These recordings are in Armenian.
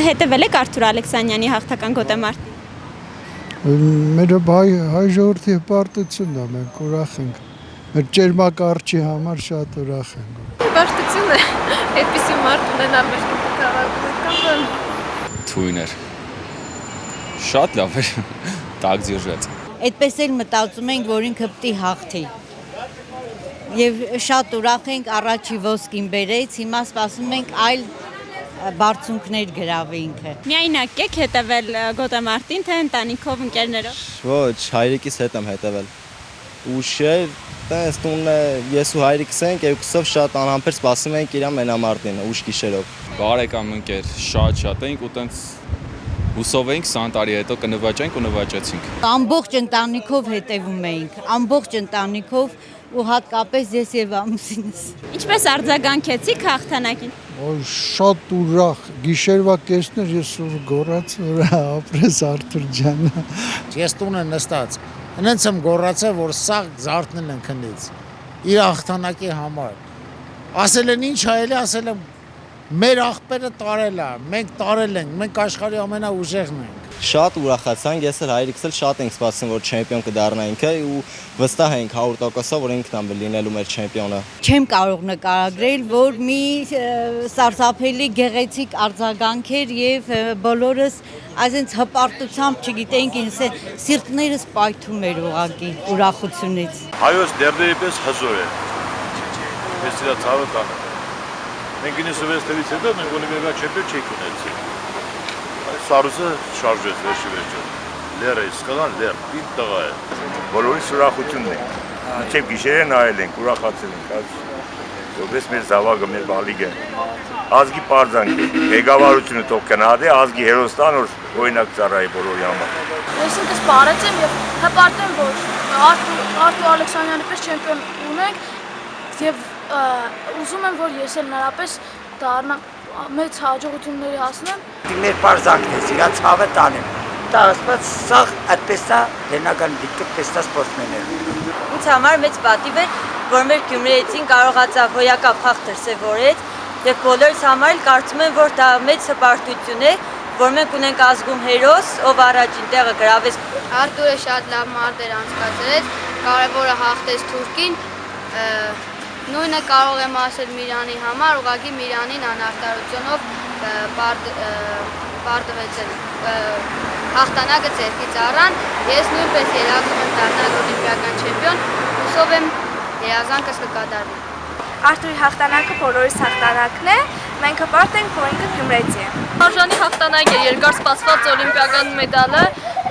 Հետևել եք Արթուր Ալեքսանյանի հաղթական գոտեմարտին։ Մեր հայ ժողովրդի հպարտությունն է, մենք ուրախ ենք։ Մեր ճերմակարճի համար շատ ուրախ ենք։ Հպարտություն է, այդպիսի մարդ ունենալ մեր քաղաքում։ Թույն էր։ Շատ լավ էր, տակ ձիժեց։ Այդպես էլ մտածում ենք, որ ինքը պիտի հաղթի։ Եվ շատ ուրախ ենք առաջի ոսկին բերեց, հիմա սպասում ենք այլ բարձունքներ գրավի ինքը։ Միայնակ եք հետևել գոտեմարտին, թե ընտանիքով, ընկերներով։ Ոչ, հայրիկիս հետ եմ հետևել։ Ուշ էր, տենց տունն է, ես ու հայրիկս ենք, երկուսով շատ անհամբեր սպասում ենք իր մենամարտին, ուշ գիշերով։ Բարեկամ ընկեր, շատ էինք ու տենց հուսով էինք 20 տարի հետո կնվաճենք ու նվաճեցինք։ Ամբողջ ընտանիքով հետևում էինք, ամբողջ ընտանիքով ու հատկապես ես եւ ամուսինս։ Ինչպես արձագանքեցիք հաղթանակին։ Շատ ուրախ, գիշերվա կեսներ ես գոռաց, որ ապրես Արթուր ջանը։ Ես տուն եմ նստած, հենց եմ գոռացել, որ սա զարթնել են քնից, իր հաղթանակի համար։ Ասել են ինչ հայելի, ասել եմ մեր աղբերը տարել է, մենք տարել ենք, մենք աշխարհի ամենաուժեղն ենք։ Շատ ուրախացանք, ես էլ հայրիկս էլ շատ ենք սպասում, որ չեմպիոն կդառնա ինքը ու վստահ ենք 100%-ով, որ ինքն է լինելու մեր չեմպիոնը։ Չեմ կարող նկարագրել, որ մի սարսափելի գեղեցիկ արձագանք էր եւ բոլորս այսպես հպարտությամբ չգիտենք ինձ սիրտներս պայթում էր ուղակի ուրախությունից։ Հայոց դերների պես հզոր է։ Ես իրա ցավը տանը։ Մենք 96 թվականից հետո մենք Օլիմպիա չեմպիոն չենք ունեցել։ Սարուսը շարժվեց վերջը։ Լերը իսկական լեր, պինդ տղա է։ Բոլորիս ուրախությունն է։ Մինչև գիշերը նայել ենք, ուրախացել ենք, որպես մեր զավակը, մեր բալիկը։ Ազգի պարզանք է, ղեկավարությունը թող գնահատի, ազգի հերոստան, որ օրինակ ծառայի բոլորի համար։ Ես ինքս բարեց եմ եւ հպարտ եմ, որ Արթուր Ալեքսանյանի պես չեմպիոն ունենք եւ ուզում եմ, որ ես էլ նրապես դառնամ մեծ հաջողությունների հասնեմ։ Մեր պարզանքն է, իրա ցավը տանեմ։ Դա ասված սա այդպես է լենական դիպտը պես է սպորտմենները։ Ինձ համար մեծ պատիվ էր, որ մեր գյումրիեցին կարողացավ հոյակապ խաղ դրսևորել եւ բոլորս համար էլ կարծում եմ, որ դա մեծ հպարտություն է, որ մենք ունենք ազգում հերոս, ով առաջին տեղը գրավեց։ Արտուրը շատ լավ մարդ էր անցկացրեց, կարևորը հաղթեց թուրքին։ Նույնը կարող եմ ասել Միրանի համար, ուղղակի Միրանին անարտարությունով պարտվեցել հաղթանակը ձեռքից առան, ես նույնպես երազում եմ դառնալ օլիմպիական չեմպիոն, հուսով եմ երազանքս կկատարվի։ Արթուրի հաղթանակը բոլորիս հաղթանակն է, մենք հպարտ ենք, որ ինքը գյումրեցի է։ Արժանի հաղթանակ է, երկար սպասված օլիմպիական մեդալը,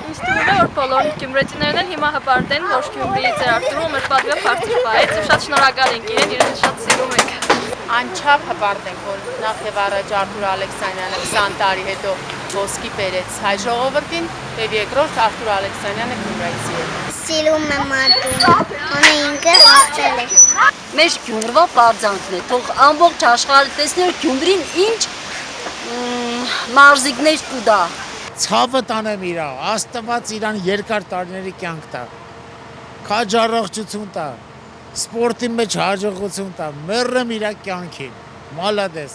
ինձ թվում է, որ բոլոր գյումրեցիներն են հիմա հպարտ են, որ Գյումրիից էր Արթուրը, մեր պատվը բարձր պահեց ու շատ շնորհակալ ենք իրեն շատ սիրում ենք։ Անչափ հպարտ ենք, որ նախ եւ առաջ Արթուր Ալեքսանյանը 20 տարի հետո ոսկի բերեց հայ ժողովրդին եւ երկրորդ Արթուր Ալեքսանյանը գյումրեցի է։ Սիրում եմ Արթուրին, ոնը ինքը հաղթել է։ Մեր Գյումրվա պարզանքն է, թող ամբողջ աշխարհը տեսներ Գյումրին ինչ մարզիկներ կուտա։ Ցավը տանեմ իրա, Աստված իրան երկար տարիների կյանք տա։ Քաջ առողջություն տա, սպորտի մեջ հաջողություն տա, մեռեմ իրա կյանքին։ Մալադես։